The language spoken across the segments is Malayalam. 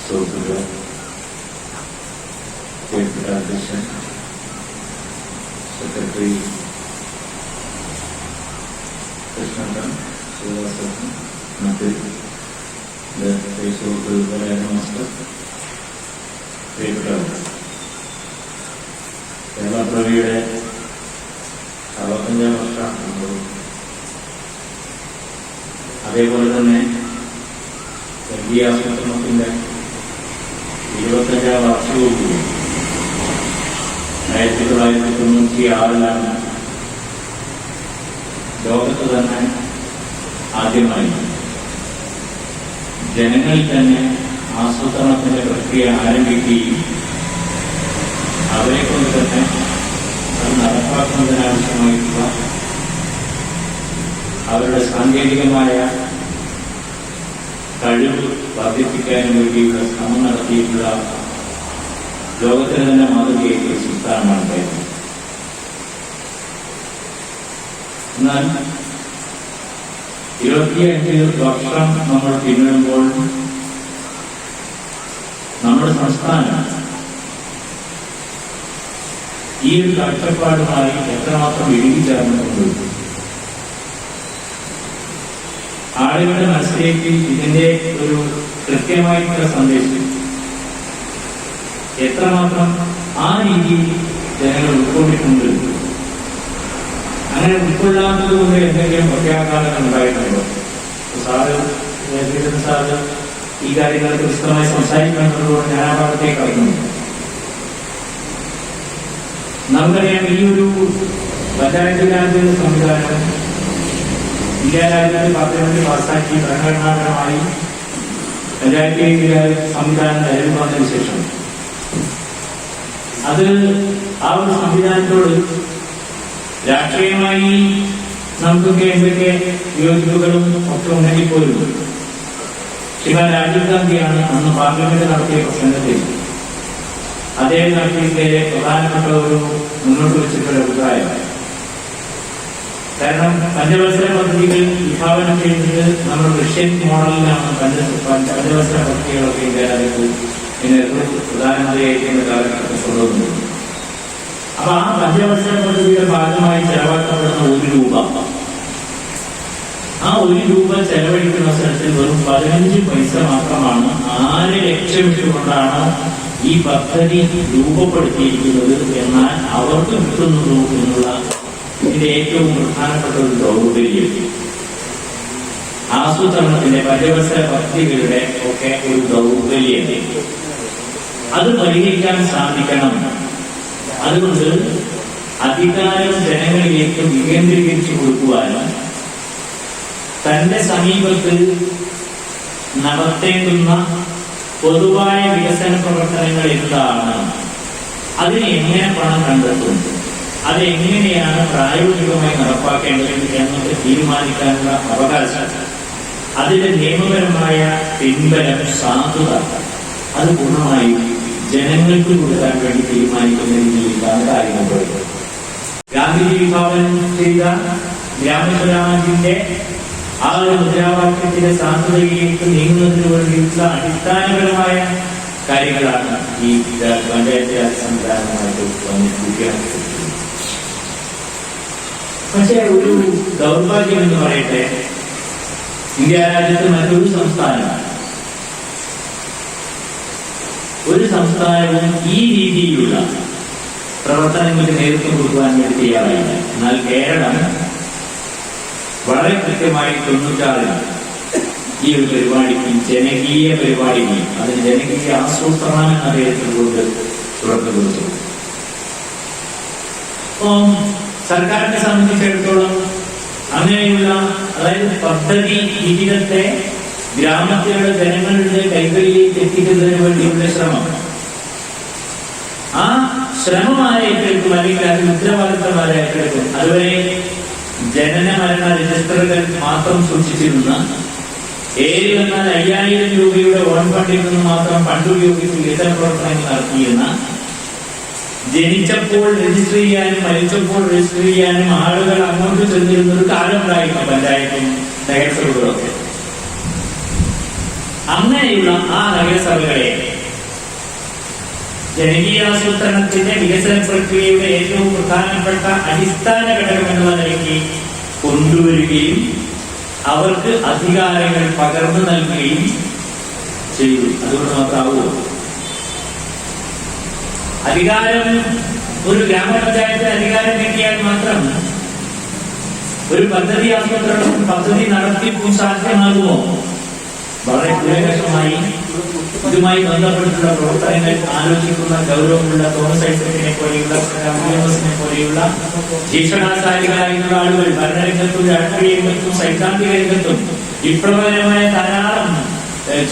സുഹൃത്തുക്കളെ, പ്രിയപ്പെട്ട അധ്യക്ഷൻ, സെക്രട്ടറി കൃഷ്ണൻ, ശ്രീവാസൻ, മറ്റ് സുഹൃത്തുക്കളെ നമസ്കാരം. പ്രിയപ്പെട്ടവർ, കേരള പ്രവിയുടെ 65-ാം വർഷമാണ്. അതേപോലെ തന്നെ ആസൂത്രണത്തിന്റെ 25-ാം വാർഷികവും 1996-ലാണ് ലോകത്ത് തന്നെ ആദ്യമായി ജനങ്ങളിൽ തന്നെ ആസൂത്രണത്തിന്റെ പ്രക്രിയ ആരംഭിക്കുകയും അവരെ കൊണ്ട് തന്നെ അത് നടപ്പാക്കുന്നതിനാവശ്യമായിട്ടുള്ള അവരുടെ സാങ്കേതികമായ കഴിവ് വർദ്ധിപ്പിക്കാനും വേണ്ടിയുള്ള ശ്രമം നടത്തിയിട്ടുള്ള ലോകത്തിന് തന്നെ മാതൃകയായിട്ടുള്ള സംസ്ഥാനമാണ് കേരളം. എന്നാൽ 25 വർഷം നമ്മൾ പിന്നിടുമ്പോൾ നമ്മുടെ സംസ്ഥാനം ഈ ഒരു കാഴ്ചപ്പാടുമായി എത്രമാത്രം ഇഴുകിച്ചേർന്നിട്ടുണ്ട്. ആളുകളുടെ മനസ്സിലേക്ക് ഇതിന്റെ ഒരു കൃത്യമായിട്ടുള്ള സന്ദേശം എത്രമാത്രം ആ രീതിയിൽ ജനങ്ങൾ ഉൾക്കൊണ്ടിട്ടുണ്ട്. അങ്ങനെ ഉൾക്കൊള്ളാത്തത് കൊണ്ട് എന്തെങ്കിലും പ്രത്യാഘാതങ്ങൾ ഉണ്ടായിട്ടുണ്ടോ? സാറ് ഈ കാര്യങ്ങൾക്ക് വിശദമായി സംസാരിക്കേണ്ടതുകൊണ്ട് ഞാൻ ആ ഭാഗത്തേക്ക് അറിയുന്നു. നമുക്കറിയാം, ഈ ഒരു പഞ്ചായത്ത് രാജ് സംവിധാനം ഇന്ത്യ രാജ്യത്ത് പാർലമെന്റ് പാസാക്കി ഭരണഘടനാപരമായി പഞ്ചായത്ത് രാജ് സംവിധാനം നിലവിൽ വന്നതിന് ശേഷം അത് ആ ഒരു സംവിധാനത്തോട് രാഷ്ട്രീയമായി നമുക്കൊക്കെ എന്തൊക്കെ വിയോജിപ്പുകളും ഒക്കെ ഉണ്ടെങ്കിൽ പോലും ശ്രീമാൻ രാജീവ് ഗാന്ധിയാണ് അന്ന് പാർലമെന്റ് നടത്തിയ പ്രസംഗത്തിൽ അദ്ദേഹം നടത്തിയതിലെ പ്രധാനപ്പെട്ട ഒരു മുന്നോട്ട് വെച്ചിട്ടുള്ള അഭിപ്രായം. കാരണം പഞ്ചവത്സര പദ്ധതികൾ വിഭാവനം ചെയ്യുന്നത് നമ്മൾ റഷ്യൻ മോഡലിലാണ് പഞ്ചവത്സര പദ്ധതികളൊക്കെ ഇന്ത്യ രാജ്യത്ത് പ്രധാനമന്ത്രിയായിരിക്കുന്ന കാലഘട്ടത്തിൽ കൊണ്ടുവന്നത്. അപ്പൊ ആ പഞ്ചവത്സര പദ്ധതിയുടെ ഭാഗമായി ചെലവാക്കപ്പെടുന്ന ₹1, ആ ₹1 ചെലവഴിക്കുന്ന സ്ഥലത്തിൽ വെറും 15 പൈസ മാത്രമാണ് 6 ലക്ഷ്യമിട്ടുകൊണ്ടാണ് ഈ പദ്ധതി രൂപപ്പെടുത്തിയിരിക്കുന്നത്. എന്നാൽ അവർക്ക് കിട്ടുന്നുള്ളൂ എന്നുള്ള ഇതിന്റെ ഏറ്റവും പ്രധാനപ്പെട്ട ഒരു ദൗർബല്യം ആസൂത്രണത്തിന്റെ പഞ്ചവത്സര പദ്ധതികളുടെ ഒക്കെ ഒരു ദൗർബല്യം. അത് പരിഹരിക്കാൻ സാധിക്കണം. അതുകൊണ്ട് അധികാരം ജനങ്ങളിലേക്ക് വികേന്ദ്രീകരിച്ചു കൊടുക്കുവാനും തന്റെ സമീപത്ത് നടത്തേണ്ടുന്ന പൊതുവായ വികസന പ്രവർത്തനങ്ങൾ എന്താണ്, അതിന് എങ്ങനെ പണം കണ്ടെത്തും, അതെങ്ങനെയാണ് പ്രായോഗികമായി നടപ്പാക്കേണ്ടത് എന്നൊക്കെ തീരുമാനിക്കാനുള്ള അവകാശം, അതിന്റെ നിയമപരമായ പിൻബലം, സാധുത അത് പൂർണ്ണമായി ജനങ്ങൾക്ക് കൊടുക്കാൻ വേണ്ടി തീരുമാനിക്കുന്ന രീതിയിലാണ് കാര്യങ്ങൾ പോയത്. ഗാന്ധിജി വിഭാവനം ചെയ്ത ഗ്രാമസ്വരാജിന്റെ ആ ഒരു മുദ്രാവാക്യത്തിന്റെ സാധുതയിലേക്ക് നീങ്ങുന്നതിന് വേണ്ടിയിട്ടുള്ള അടിസ്ഥാനപരമായ കാര്യങ്ങളാണ് ഈ പഞ്ചായത്ത് രാജ് സംവിധാനമായിട്ട് വന്നിരിക്കുകയാണ്. പക്ഷേ ഒരു ദൗർഭാഗ്യം എന്ന് പറയട്ടെ, ഇന്ത്യ രാജ്യത്ത് മറ്റൊരു സംസ്ഥാനവും ഈ രീതിയിലുള്ള പ്രവർത്തനങ്ങൾക്ക് നേതൃത്വം കൊടുക്കുവാൻ വേണ്ടി തയ്യാറായില്ല. എന്നാൽ കേരളം വളരെ കൃത്യമായി 96-ൽ ഈ ഒരു പരിപാടിക്കും ജനകീയ പരിപാടിക്കും അതിന് ജനകീയ ആസൂത്രണം എന്ന പേരിൽ കൊണ്ട് തുടക്കം കുറിച്ചു. സർക്കാരിനെ സംബന്ധിച്ചിടത്തോളം അങ്ങനെയുള്ള അതായത് പദ്ധതി വിഹിതത്തെ ഗ്രാമത്തിലുള്ള ജനങ്ങളുടെ കൈകളിലേക്ക് എത്തിക്കുന്നതിന് വേണ്ടിയുള്ള ശ്രമം, ആ ശ്രമമായ ഏറ്റെടുക്കും അല്ലെങ്കിൽ അതിന് ഉത്തരവാദിത്തമായ ഏറ്റെടുക്കും. അതുവരെ ജനന മരണ രജിസ്റ്ററുകൾ മാത്രം സൂക്ഷിച്ചിരുന്ന, ഏഴ് വന്നാൽ 5000 രൂപയുടെ ഓൺ ഫണ്ടിൽ നിന്ന് മാത്രം ഫണ്ട് ഉപയോഗിച്ച് വികസന പ്രവർത്തനങ്ങൾ നടത്തിയിരുന്ന, ജനിച്ചപ്പോൾ രജിസ്റ്റർ ചെയ്യാനും മരിച്ചപ്പോൾ രജിസ്റ്റർ ചെയ്യാനും ആളുകൾ അങ്ങോട്ട് ചെന്നിരുന്ന ഒരു കാലമുണ്ടായിരുന്നു പഞ്ചായത്തും നഗരസഭകളൊക്കെ. അങ്ങനെയുള്ള ആ നഗരസഭ ഓർമ്മകളെ ജനകീയാസൂത്രണത്തിന്റെ വികസന പ്രക്രിയയുടെ ഏറ്റവും പ്രധാനപ്പെട്ട അടിസ്ഥാന ഘടകം എന്ന നിലയ്ക്ക് കൊണ്ടുവരികയും അവർക്ക് അധികാരങ്ങൾ പകർന്നു നൽകുകയും ചെയ്തു. അതുകൊണ്ട് മാത്രമാവുമോ? അധികാരം ഒരു ഗ്രാമപഞ്ചായത്തിന് അധികാരം കിട്ടിയാൽ മാത്രം ഒരു പദ്ധതി ആസൂത്രണവും പദ്ധതി നടത്തിപ്പും സാധ്യമാകുമോ? വളരെ കൂലങ്കഷമായി ഇതുമായി ബന്ധപ്പെട്ടുള്ള പ്രവർത്തനങ്ങൾ ആലോചിക്കുന്ന ഗൗരവമുള്ള തോമസ് ഐസക്കിനെ പോലെയുള്ള പോലെയുള്ള ജീക്ഷണാശാലികളായിട്ടുള്ള ആളുകൾ ഭരണരംഗത്തും രാഷ്ട്രീയ രംഗത്തും സൈദ്ധാന്തിക രംഗത്തും വിപ്ലവകരമായ ധാരാളം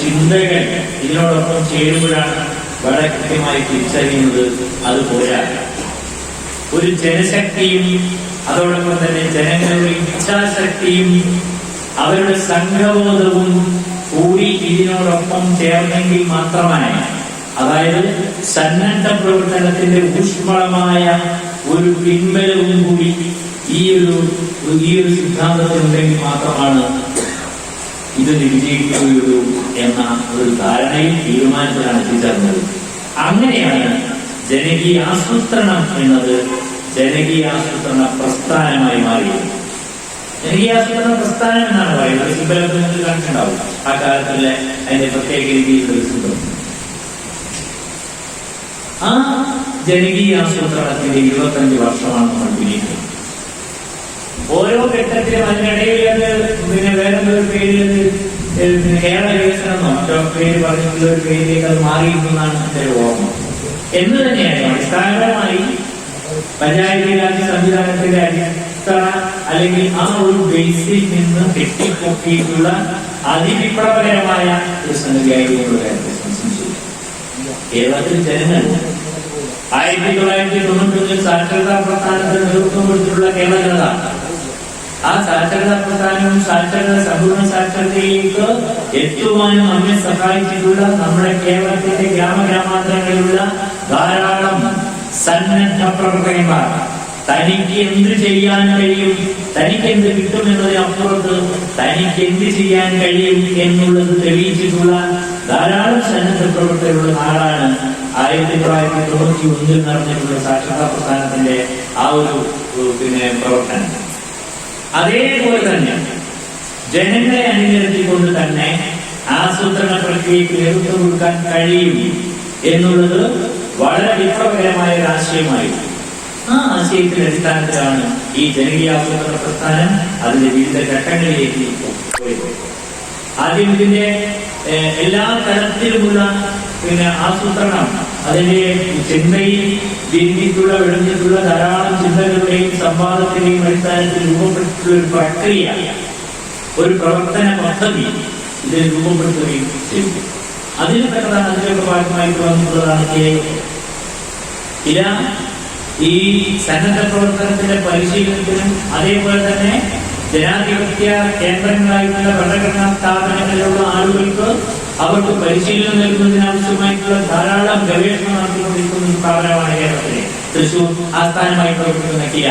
ചിന്തകൾ ഇതിനോടൊപ്പം ചേരുമ്പോഴാണ് വളരെ കൃത്യമായി തിരിച്ചറിയുന്നത് അത് പോരാ. ഒരു ജനശക്തിയും അതോടൊപ്പം തന്നെ ജനങ്ങളുടെ ഇച്ഛാശക്തിയും അവരുടെ സംഘബോധവും കൂടി ഇതിനോടൊപ്പം ചേർന്നെങ്കിൽ മാത്രമാണ്, അതായത് സന്നദ്ധ പ്രവർത്തനത്തിന്റെ ഊഷ്മളമായ ഒരു പിൻബലവും കൂടി ഈ ഒരു സിദ്ധാന്തത്തിനുണ്ടെങ്കിൽ മാത്രമാണ് ഇത് വിജയിക്കുകയുള്ളൂ എന്ന ഒരു ധാരണയിൽ തീരുമാനത്തിലാണ് എത്തിച്ചേർന്നത്. അങ്ങനെയാണ് ജനകീയ ആസൂത്രണം എന്നത് ജനകീയാസൂത്രണ പ്രസ്ഥാനമായി മാറിയത്. ജനകീയാസൂത്രണ പ്രസ്ഥാനം എന്നാണ് പറയുന്നത്. സിംബലൊക്കെ നിങ്ങൾ കണ്ടിട്ടുണ്ടാവും ആ കാലത്തുള്ള അതിന്റെ പ്രത്യേക രീതിയിലുള്ള സിംബലം. ആ ജനകീയാസൂത്രണത്തിന്റെ 25 വർഷമാണ് നമ്മൾ പിന്നിട്ടത്. ഓരോ ഘട്ടത്തിലും അതിനിടയിൽ അത് വേറെന്തൊരു പേരിൽ കേരള വികസനമോ മറ്റോ പേര് പറഞ്ഞിട്ടുള്ള ഒരു പേരിലേക്ക് അത് മാറിയിരുന്നാണ് എന്റെ ഓർമ്മ. എന്ന് തന്നെയാണ് അടിസ്ഥാനപരമായി പഞ്ചായത്ത് രാജ് സംവിധാനത്തിന്റെ അടിത്തറ അല്ലെങ്കിൽ ആ ഒരു ബേസിൽ നിന്ന് കെട്ടിപ്പൊക്കിയിട്ടുള്ള അതിവിപ്ലവകരമായ ഒരു സംഗതിയായിരുന്നു കേരളത്തിൽ ജനങ്ങൾ 1991 സാക്ഷരതാ പ്രസ്ഥാനത്തിന് നേതൃത്വം കൊടുത്തിട്ടുള്ള കേരള ജനത ആ സാക്ഷരതാ പ്രസ്ഥാനവും സമ്പൂർണ്ണ സാക്ഷരതയിലേക്ക് എത്തുവാനും നമ്മെ സഹായിച്ചിട്ടുള്ള നമ്മുടെ കേരളത്തിന്റെ ഗ്രാമഗ്രാമാന്തരങ്ങളിലുള്ള ധാരാളം സന്നദ്ധ പ്രവർത്തകന്മാർ തനിക്ക് എന്ത് ചെയ്യാൻ കഴിയും, തനിക്ക് എന്ത് കിട്ടും എന്നതിനപ്പുറത്ത് തനിക്ക് എന്ത് ചെയ്യാൻ കഴിയും എന്നുള്ളത് തെളിയിച്ചിട്ടുള്ള ധാരാളം സന്നദ്ധ പ്രവർത്തകരുടെ നാടാണ് 1991 നടന്നിട്ടുള്ള സാക്ഷരതാ പ്രസ്ഥാനത്തിന്റെ ആ ഒരു പ്രവർത്തനം. അതേപോലെ തന്നെ ജനങ്ങളെ അണിനിരത്തിക്കൊണ്ട് തന്നെ ആസൂത്രണ പ്രക്രിയയ്ക്ക് നേതൃത്വം കൊടുക്കാൻ കഴിയും എന്നുള്ളത് വളരെ വിപ്ലവകരമായ ഒരു ആശയമായിരുന്നു. ആ ആശയത്തിന്റെ അടിസ്ഥാനത്തിലാണ് ഈ ജനകീയാസൂത്രണ പ്രസ്ഥാനം അതിന്റെ വിവിധ ഘട്ടങ്ങളിലേക്ക് പോയത്. ആദ്യം ഇതിന്റെ എല്ലാ തരത്തിലുമുള്ള ആസൂത്രണം അതിന്റെ ചിന്തയിൽ വിരിഞ്ഞിട്ടുള്ള ധാരാളം ചിന്തകളുടെയും സംവാദത്തിന്റെയും അടിസ്ഥാനത്തിൽ രൂപപ്പെട്ടിട്ടുള്ള ഒരു പ്രക്രിയ, ഒരു പ്രവർത്തന പദ്ധതി ഇതിൽ രൂപപ്പെടുത്തുകയും ചെയ്തു. അതിൽപ്പെട്ടതാണ് അതിലൊക്കെ ഭാഗമായിട്ട് വന്നിട്ടുള്ളതാണ് ഈ സന്നദ്ധ പ്രവർത്തനത്തിന്റെ പരിശീലനത്തിനും അതേപോലെ തന്നെ ജനാധിപത്യ കേന്ദ്രങ്ങളായിട്ടുള്ള ഭരണഘടനാ സ്ഥാപനങ്ങളിലുള്ള ആളുകൾക്ക് അവർക്ക് പരിശീലനം നൽകുന്നതിനാവശ്യമായിട്ടുള്ള ധാരാളം ഗവേഷണം നടത്തിക്കൊണ്ടിരിക്കുന്ന ഒരു സ്ഥാപനമാണ് കേരളത്തിലെ തൃശൂർ ആസ്ഥാനമായി പ്രവർത്തിക്കുന്ന കില.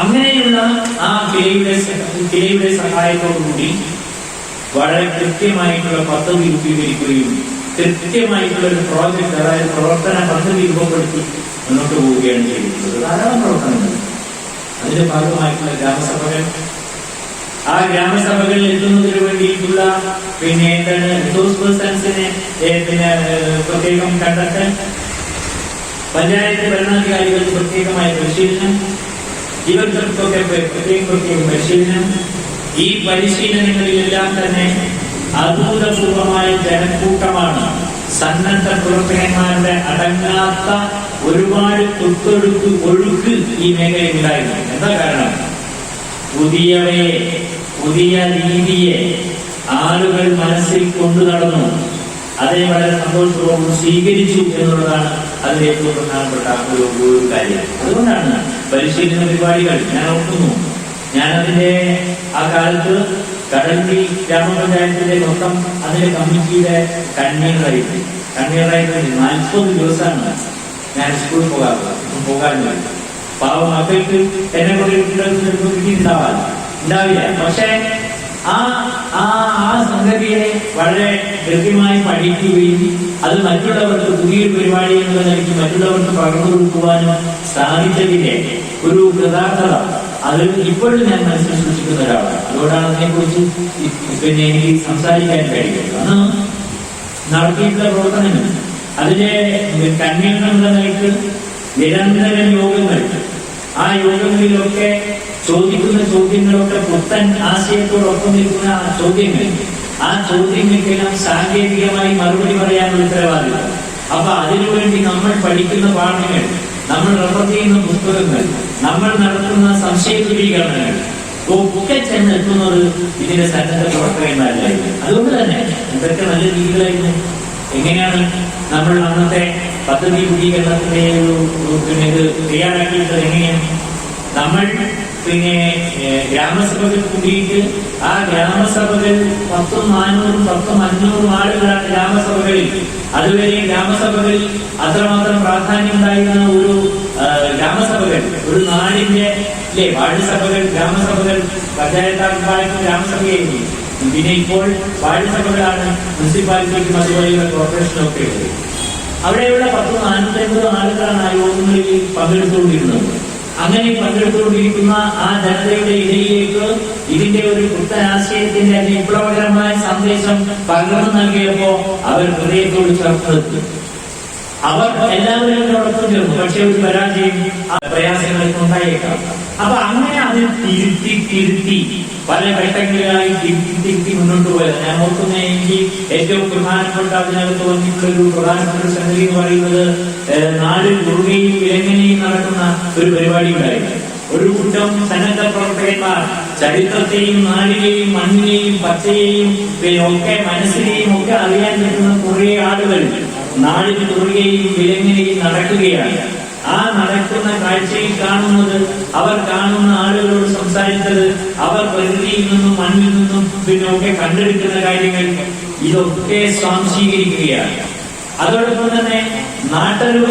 അങ്ങനെയുള്ള ആ കിലയുടെ സഹായത്തോടുകൂടി വളരെ കൃത്യമായിട്ടുള്ള പദ്ധതി രൂപീകരിക്കുകയും കൃത്യമായിട്ടുള്ള ഒരു പ്രോജക്ട്, അതായത് പ്രവർത്തന പദ്ധതി രൂപപ്പെടുത്തി മുന്നോട്ട് പോവുകയാണ് ചെയ്തിട്ടുള്ളത്. ധാരാളം പ്രവർത്തനങ്ങൾ. അതിന്റെ ഭാഗമായിട്ടുള്ള ഗ്രാമസഭകൾ, ആ ഗ്രാമസഭകളിൽ എത്തുന്നതിന് വേണ്ടിയിട്ടുള്ള റിസോഴ്സ് പേഴ്സൺസിനെ പ്രത്യേകം കണ്ടെത്തൽ, പഞ്ചായത്ത് ഭരണാധികാരികൾക്ക് പ്രത്യേകമായ പരിശീലനം, ഇവർക്കൊക്കെ പ്രത്യേക പരിശീലനം. ഈ പരിശീലനങ്ങളിലെല്ലാം തന്നെ അഭൂതപൂർവമായ ജനക്കൂട്ടമാണ്. സന്നദ്ധ പ്രവർത്തകന്മാരുടെ അടങ്ങാത്ത ഒരുപാട് ഒഴുക്ക് ഈ മേഖലയിൽ ഉണ്ടായിരുന്നു. എന്താ കാരണം? പുതിയ രീതിയെ ആളുകൾ മനസ്സിൽ കൊണ്ടു നടന്നു, അതിനെ വളരെ സന്തോഷപൂർവ്വം സ്വീകരിച്ചു എന്നുള്ളതാണ് അതിന്റെ ഏറ്റവും പ്രധാനപ്പെട്ട ഒരു കാര്യം. അതുകൊണ്ടാണ് പരിശീലന പരിപാടികൾ ഞാൻ ഓർക്കുന്നു. ഞാനതിന്റെ ആ കാലത്ത് കടൽവി ഗ്രാമപഞ്ചായത്തിന്റെ മൊത്തം അതിന്റെ കമ്മിറ്റിയുടെ കൺവീനറായിട്ട് 40 ദിവസമാണ് ഞാൻ സ്കൂളിൽ പോകാറില്ല. പാവം മക്കൾക്ക് എന്നെ കൊണ്ട് കിട്ടിയിട്ടുണ്ടാവില്ല. പക്ഷെ ആ ആ ആ സംഗതിയെ വളരെ കൃത്യമായി പഠിക്കുകയും അത് മറ്റുള്ളവർക്ക് പുതിയൊരു പരിപാടി എന്നുള്ള നിലയ്ക്ക് മറ്റുള്ളവർക്ക് പകർന്നു കൊടുക്കുവാനും സാധിച്ചതിന്റെ ഒരു കൃതാർത്ഥത അത് ഇപ്പോഴും ഞാൻ മനസ്സിൽ സൂക്ഷിക്കുന്ന ഒരാളാണ്. അതുകൊണ്ടാണ് അതിനെക്കുറിച്ച് പിന്നെ എനിക്ക് സംസാരിക്കാൻ കഴിയുന്നത്. അന്ന് നടത്തിയിട്ടുള്ള പ്രവർത്തനങ്ങൾ അതിന്റെ കൺവീനർ എന്ന നിലയ്ക്ക് നിരന്തരം യോഗങ്ങൾ, ആ യോഗങ്ങളിലൊക്കെ ചോദിക്കുന്ന ചോദ്യങ്ങളൊക്കെ പുത്തൻ ആശയത്തോടൊപ്പം നിൽക്കുന്ന ചോദ്യങ്ങൾ, ആ ചോദ്യങ്ങൾക്കെല്ലാം സാങ്കേതികമായി മറുപടി പറയാനുള്ള ഉത്തരവാദിത്വം. അപ്പൊ അതിനുവേണ്ടി നമ്മൾ പഠിക്കുന്ന പാഠങ്ങൾ, നമ്മൾ റെഫർ ചെയ്യുന്ന പുസ്തകങ്ങൾ, നമ്മൾ നടത്തുന്ന സംശയ ദൂരീകരണങ്ങൾ ഒക്കെ ചെന്നെത്തുന്നത് ഇതിന്റെ സന്നദ്ധ പ്രവർത്തകന്മാരിലായിരുന്നു. അതുകൊണ്ട് തന്നെ ഇതൊക്കെ നല്ല രീതിയിലായിരുന്നു. എങ്ങനെയാണ് നമ്മൾ അന്നത്തെ പദ്ധതി രൂപീകരണത്തിന്റെ പിന്നെ ഇത് തയ്യാറാക്കിയിട്ടുള്ളത്? എങ്ങനെയാണ് നമ്മൾ പിന്നെ ഗ്രാമസഭകൾ കൂടിയിട്ട് ആ ഗ്രാമസഭകൾ 10ഉം 400ഉം 10ഉം 500ഉം ആളുകളാണ് ഗ്രാമസഭകളിൽ. അതുവരെ ഗ്രാമസഭകളിൽ അത്രമാത്രം പ്രാധാന്യം ഉണ്ടായിരുന്ന ഒരു ഗ്രാമസഭകൾ, ഒരു നാടിന്റെ വാർഡ് സഭകൾ, ഗ്രാമസഭകൾ, പഞ്ചായത്താകുമ്പോഴേക്കും ഗ്രാമസഭയായിരുന്നു. പിന്നെ ഇപ്പോൾ വാർഡ് സഭകളാണ് മുനിസിപ്പാലിറ്റിക്കും അതുപോലെയുള്ള കോർപ്പറേഷനും ഒക്കെ ഉള്ളത്. അവിടെയുള്ള 10-450 ആളുകളാണ് ആ യോഗങ്ങളിൽ പങ്കെടുത്തുകൊണ്ടിരുന്നത്. അങ്ങനെ പങ്കെടുത്തുകൊണ്ടിരിക്കുന്ന ആ ജനതയുടെ ഇടയിലേക്ക് ഇതിന്റെ ഒരു പുത്തനാശയത്തിന്റെ വിപ്ലവകരമായ സന്ദേശം പകർന്നു നൽകിയപ്പോ അവർ ഹൃദയത്തോട് ചേർത്ത് അവർ എല്ലാവരും ഇതിനോടൊപ്പം ചേർന്നു. പക്ഷെ ഒരു പരാജയം പ്രയാസങ്ങളൊക്കെ ഉണ്ടായേക്കാം. അപ്പൊ അങ്ങനെ അതിൽ തിരുത്തി പല ഘട്ടങ്ങളിലായി തിരുത്തി മുന്നോട്ട് പോയത് ഞാൻ ഓർക്കുന്ന എനിക്ക് ഏറ്റവും പ്രധാനപ്പെട്ട അതിനകത്ത് വന്നിട്ടുള്ള ഒരു പ്രധാനപ്പെട്ട സംഗതി എന്ന് പറയുന്നത് നാടിൽ മുറുകയും വിലങ്ങനെയും നടക്കുന്ന ഒരു പരിപാടി ഉണ്ടായിരുന്നു. ഒരു കൂട്ടം സന്നദ്ധ പ്രവർത്തകന്മാർ ചരിത്രത്തെയും നാടിനെയും മണ്ണിനെയും പച്ചയെയും ഒക്കെ മനസ്സിനെയും ഒക്കെ അറിയാൻ പറ്റുന്ന കുറെ ആളുകൾ നാടിന് മുറുകയും വിലങ്ങനെയും നടക്കുകയാണ്. ആ നടക്കുന്ന കാഴ്ചയിൽ കാണുന്നത്, അവർ കാണുന്ന ആളുകളോട് സംസാരിച്ചത്, അവർ പ്രകൃതിയിൽ നിന്നും മണ്ണിൽ നിന്നും പിന്നെ ഒക്കെ കണ്ടെടുക്കുന്ന കാര്യങ്ങൾ ഇതൊക്കെ സ്വാംശീകരിക്കുകയാണ്. അതോടൊപ്പം തന്നെ നാട്ടറിവ്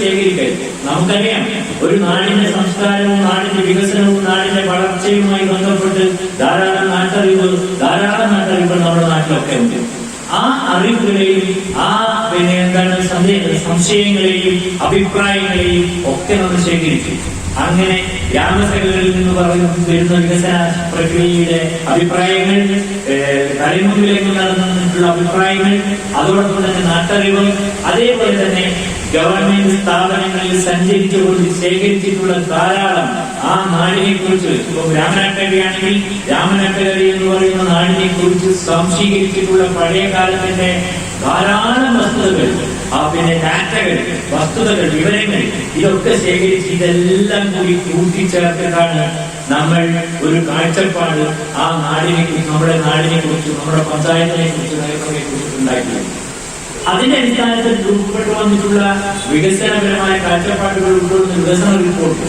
ശേഖരിക്കൽ. നമുക്കറിയാം, ഒരു നാടിന്റെ സംസ്കാരവും നാടിന്റെ വികസനവും നാടിന്റെ വളർച്ചയുമായി ബന്ധപ്പെട്ട് ധാരാളം നാട്ടറിവുകൾ നമ്മുടെ നാട്ടിലൊക്കെ ഉണ്ട്. ആ അറിവുകളെയും ആ പിന്നെ എന്താണ് സംശയങ്ങളെയും അഭിപ്രായങ്ങളെയും ഒക്കെ നമ്മൾ ശേഖരിച്ചു. അങ്ങനെ ഗ്രാമസഭകളിൽ നിന്ന് വരുന്ന വികസന പ്രക്രിയയുടെ അഭിപ്രായങ്ങൾ, തലമുറയിലേക്ക് നടന്നിട്ടുള്ള അഭിപ്രായങ്ങൾ, അതോടൊപ്പം തന്നെ നാട്ടറിവ്, അതേപോലെ തന്നെ ഗവൺമെന്റ് സ്ഥാപനങ്ങളിൽ സഞ്ചരിച്ചുകൊണ്ട് ശേഖരിച്ചിട്ടുള്ള ധാരാളം ആ നാടിനെ കുറിച്ച്, ഇപ്പൊ രാമനാട്ടുകരയാണെങ്കിൽ രാമനാട്ടുകര എന്ന് പറയുന്ന നാടിനെ കുറിച്ച് സംശീകരിച്ചിട്ടുള്ള പഴയ കാലത്തിന്റെ ധാരാളം വസ്തുതകൾ, പിന്നെ ഡാറ്റകൾ, വസ്തുതകൾ, വിവരങ്ങൾ ഇതൊക്കെ ശേഖരിച്ച് ഇതെല്ലാം കൂടി കൂട്ടിച്ചേർത്തിട്ടാണ് നമ്മൾ ഒരു കാഴ്ചപ്പാട് ആ നാടിനെ കുറിച്ച്, നമ്മുടെ നാടിനെ കുറിച്ച്, നമ്മുടെ പഞ്ചായത്തിനെ കുറിച്ച്, നഗരസഭയെ കുറിച്ച് ഉണ്ടാക്കിയത്. അതിന്റെ അടിസ്ഥാനത്തിൽ രൂപപ്പെട്ടു വന്നിട്ടുള്ള വികസനപരമായ കാഴ്ചപ്പാടുകൾ ഉൾക്കൊള്ളുന്ന വികസന റിപ്പോർട്ട്,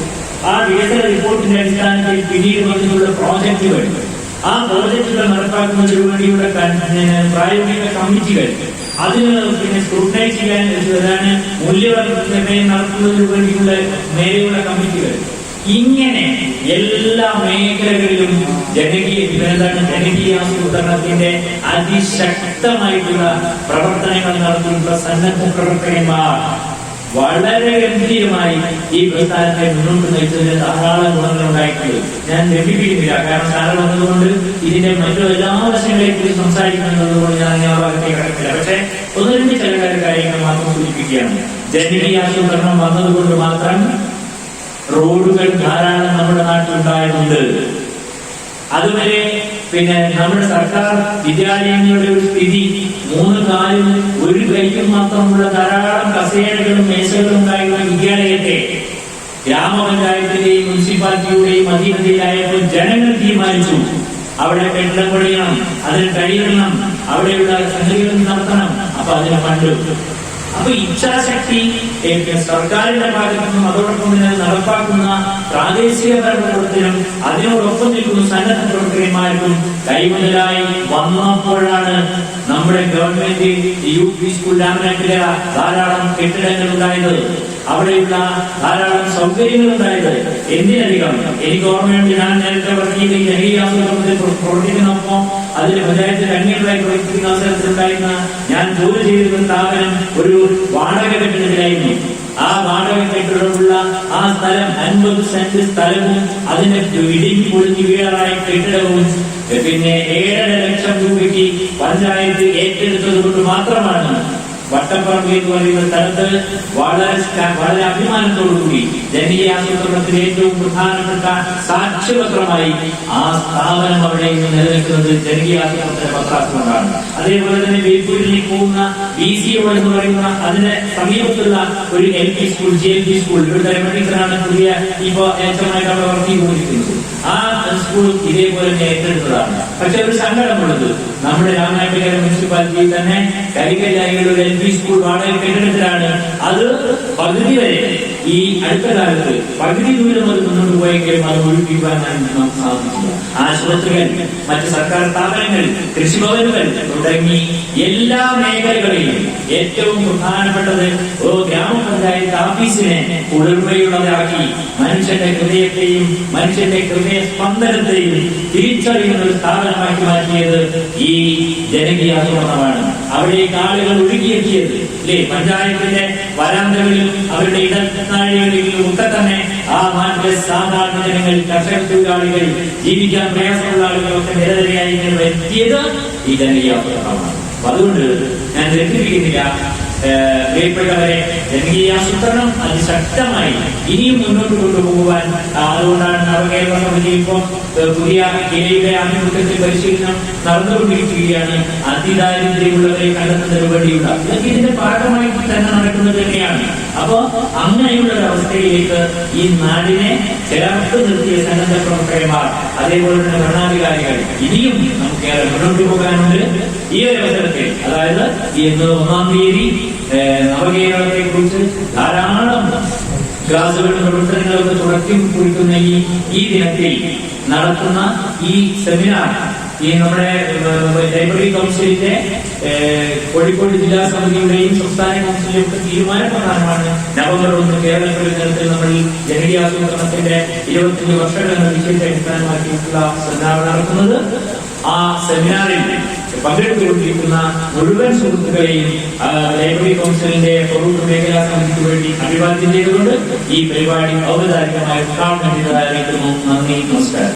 ആ വികസന റിപ്പോർട്ടിന്റെ അടിസ്ഥാനത്തിൽ പിന്നീട് വന്നിട്ടുള്ള പ്രോജക്റ്റുകൾ, ആ പ്രോജക്റ്റുകൾ നടപ്പാക്കുന്നതിനു വേണ്ടിയുള്ള പ്രായോഗിക കമ്മിറ്റികൾ, അതിന് പിന്നെ സ്ക്രൂട്ടനൈസ് ചെയ്യാൻ മൂല്യനിർണ്ണയം നടത്തുന്നതിനു വേണ്ടിയുള്ള മേലെയുള്ള കമ്മിറ്റികൾ, ഇങ്ങനെ എല്ലാ മേഖലകളിലും ജനകീയാസൂത്രണത്തിന്റെ അതിശക്തമായിട്ടുള്ള പ്രവർത്തനങ്ങൾ നടത്തിയിട്ടുള്ള സന്നദ്ധ പ്രവർത്തകന്മാർ വളരെ ഗംഭീരമായി ഈ പ്രസ്ഥാനത്തെ മുന്നോട്ട് നയിച്ചതിന് ധാരാളം ഗുണങ്ങൾ ഉണ്ടായിട്ടുണ്ട്. ഞാൻ ലഭിപ്പിക്കുന്നില്ല, കാരണം സാറ് വന്നതുകൊണ്ട് ഇതിന്റെ മറ്റു എല്ലാ വശങ്ങളെ കുറിച്ച് സംസാരിക്കുന്നതുകൊണ്ട് ഞാൻ ആ ഭാഗത്തേക്ക് കടക്കില്ല. പക്ഷെ ഒന്ന് രണ്ട് ചില കാര്യങ്ങൾ മാത്രം സൂചിപ്പിക്കുകയാണ്. ജനകീയാസൂത്രണം വന്നതുകൊണ്ട് മാത്രം റോഡുകൾ ധാരാളം നമ്മുടെ നാട്ടിലുണ്ടായതുണ്ട്. അതുവരെ പിന്നെ നമ്മുടെ സർക്കാർ വിദ്യാലയങ്ങളുടെ ഒരു സ്ഥിതി 3 കാലും 1 കൈക്കും മാത്രമുള്ള ധാരാളം കസേരകളും മേശകളും ഉണ്ടായിരുന്ന വിദ്യാലയത്തെ ഗ്രാമപഞ്ചായത്തിന്റെയും മുനിസിപ്പാലിറ്റിയുടെയും അധീനതയിലായപ്പോൾ ജനങ്ങൾ തീരുമാനിച്ചു അവിടെ കെട്ടിടം പണിയണം, അതിന് കഴിയണം, അവിടെയുള്ള സംഗതികൾ നടത്തണം. അപ്പൊ അതിന് ഫണ്ട്. അപ്പൊ ഇച്ഛാശക്തി സർക്കാരിന്റെ ഭാഗത്തു നിന്നും അതോടൊപ്പം തന്നെ നടപ്പാക്കുന്ന പ്രാദേശിക ഭരണകൂടത്തിനും അതിനോടൊപ്പം നിൽക്കുന്ന സന്നദ്ധ പ്രവർത്തകന്മാർക്കും കൈമുതലായി വന്നപ്പോഴാണ് നമ്മുടെ ഗവൺമെന്റ് UP സ്കൂൾ രാമനാട്ടുകര ധാരാളം കെട്ടിടങ്ങൾ ഉണ്ടായത്. അവിടെയുള്ള ധാരാളം സൗകര്യങ്ങൾ ഉണ്ടായത്. എന്തിനധികം എനിക്ക് ഓർമ്മയുണ്ട്, ഞാൻ നേരത്തെ വർക്കിയിൽ ജനകീയ ആസൂത്രണത്തിൽ പ്രവർത്തിക്കുന്നപ്പോൾ അതിൽ പഞ്ചായത്തിൽ അംഗങ്ങളായി പ്രവർത്തിക്കുന്ന അവസരത്തിലുണ്ടായിരുന്ന ഞാൻ ജോലി ചെയ്തിരുന്ന സ്ഥാപനം ഒരു വാടക കെട്ടിടത്തിലായിരുന്നു. ആ വാടക കെട്ടിടമുള്ള ആ സ്ഥലം 50 സെന്റ് സ്ഥലവും അതിന്റെ ഇടിഞ്ഞു പൊളിഞ്ഞു വീഴാറായ കെട്ടിടവും പിന്നെ 7.5 ലക്ഷം രൂപയ്ക്ക് പഞ്ചായത്ത് ഏറ്റെടുത്തത് കൊണ്ട് മാത്രമാണ് വട്ടപ്പറമ്പ് എന്ന് പറയുന്ന സ്ഥലത്ത് വളരെ അഭിമാനത്തോടുകൂടി ജനകീയ ആസൂത്രണത്തിൽ ഏറ്റവും പ്രധാനപ്പെട്ട സാക്ഷ്യപത്രമായി ആ സ്ഥാപനം അവിടെ ഇന്ന് നിലനിൽക്കുന്നത് ജനകീയ ആസൂത്രണത്തിന്റെ പത്രാസുകൊണ്ടാണ്. അതേപോലെ തന്നെ ബേപ്പൂരിലേക്ക് പോകുന്ന BCO എന്ന് പറയുന്ന അതിന്റെ സമീപത്തുള്ള ഒരു LP സ്കൂൾ, GLP സ്കൂൾ, ഇവിടുത്തെ ടീച്ചറാണ് പുതിയ ഇപ്പോ ഏറ്റവുമായിട്ട് അവിടെ വർക്ക് ചെയ്തുകൊണ്ടിരിക്കുന്നത്. ആ സ്കൂൾ ഇതേപോലെ തന്നെ ഏറ്റെടുത്തതാണ്. പക്ഷെ ഒരു സങ്കടമുള്ളത്, നമ്മുടെ രാമനാട്ടുകര മുനിസിപ്പാലിറ്റിയിൽ തന്നെ കരികല്ലായികളുടെ ഒരു LP സ്കൂൾ വാടക കെട്ടിടത്തിലാണ്. അത് പകുതി വരെ ഈ അടുത്ത കാലത്ത് പകുതി ദൂരം അത് മുന്നോട്ട് പോയെങ്കിലും അത് ഒഴിപ്പിക്കാൻ നമുക്ക് സാധിച്ചില്ല. ആശുപത്രികൾ, മറ്റ് സർക്കാർ സ്ഥാപനങ്ങൾ, കൃഷിഭവനുകൾ തുടങ്ങി എല്ലാ മേഖലകളിലും ഏറ്റവും പ്രധാനപ്പെട്ടത് ഗ്രാമപഞ്ചായത്ത് ഓഫീസിനെ കുളിർമയുള്ളതാക്കി മനുഷ്യന്റെ ഹൃദയത്തെയും മനുഷ്യന്റെ ഹൃദയ സ്പന്ദനത്തെയും തിരിച്ചറിയുന്ന ഒരു സ്ഥാപനമാക്കി മാറ്റിയത് ഈ ജനകീയ ആസൂത്രണമാണ്. അവിടേക്ക് ആളുകൾ ഒഴുകിയെത്തിയത് അല്ലേ? പഞ്ചായത്തിന്റെ വരാന്തകളിലും അവരുടെ ഇടനാഴികളിലും ഒക്കെ തന്നെ ആ നാട്ടിലെ സാധാരണ ജനങ്ങൾ, കർഷക തൊഴിലാളികൾ, ജീവിക്കാൻ പ്രയാസമുള്ള ആളുകളൊക്കെ നിരനിരയായി എത്തിയത് ഈ ജനകീയ ആസൂത്രണമാണ്. അതുകൊണ്ട് ഞാൻ തെറ്റിദ്ധരിക്കുന്നില്ല പ്രിയപ്പെട്ടവരെ, ജനകീയ ആസൂത്രണം അതിശക്തമായി ഇനിയും മുന്നോട്ട് കൊണ്ടുപോകുവാൻ. അതുകൊണ്ടാണ് നവകേരള സമിതി ഇപ്പോൾ പുതിയ കിലയുടെ ആഭിമുഖ്യത്തിൽ പരിശീലനം നടന്നുകൊണ്ടിരിക്കുകയാണ്. അതിദാരിദ്ര്യമുള്ളവരെ കണ്ടെത്തുന്നതിന് വേണ്ടിയുള്ള ഇതൊക്കെ ഇതിന്റെ ഭാഗമായി തന്നെ നടക്കുന്നത് തന്നെയാണ്. അപ്പോ അങ്ങനെയുള്ള ഒരു അവസ്ഥയിലേക്ക് ഈ നാടിനെ ചേർത്ത് നിർത്തിയ സന്നദ്ധ പ്രവർത്തകന്മാർ, അതേപോലെ തന്നെ ഭരണാധികാരികൾ ഇനിയും നമുക്കേറെ മുന്നോട്ട് പോകാനുണ്ട്. ഈ ഒരു അവസരത്തിൽ, അതായത് ഈ 1-ാം തീയതി നവകേരളത്തെ കുറിച്ച് ധാരാളം ക്ലാസുകളും പ്രവർത്തനങ്ങളൊക്കെ തുടക്കി കുറിക്കുന്ന ഈ ദിനത്തിൽ നടത്തുന്ന ഈ സെമിനാർ ഈ നമ്മുടെ ലൈബ്രറി കൗൺസിലിന്റെ കോഴിക്കോട് ജില്ലാ സമിതിയുടെയും സംസ്ഥാന കൗൺസിലിന്റെയും ഒക്കെ തീരുമാനപ്രകാരമാണ് നവംബർ 1 കേരള പ്രകടനത്തിൽ നമ്മൾ ജനകീയ ആസൂത്രണത്തിന്റെ 25 വർഷങ്ങൾ എന്ന വിഷയത്തെ അടിസ്ഥാനമാക്കിയിട്ടുള്ള സെമിനാർ നടത്തുന്നത്. ആ സെമിനാറിൽ പങ്കെടുത്തുകൊണ്ടിരിക്കുന്ന മുഴുവൻ സുഹൃത്തുക്കളെയും ലൈബ്രറി കൗൺസിലിന്റെ പൊറൂർ മേഖലാ സമിതിക്ക് വേണ്ടി അഭിവാദ്യം ചെയ്തുകൊണ്ട് ഈ പരിപാടി ഔപചാരികമായി ഉദ്ഘാടനം ചെയ്തതായിരിക്കുന്നു. നന്ദി, നമസ്കാരം.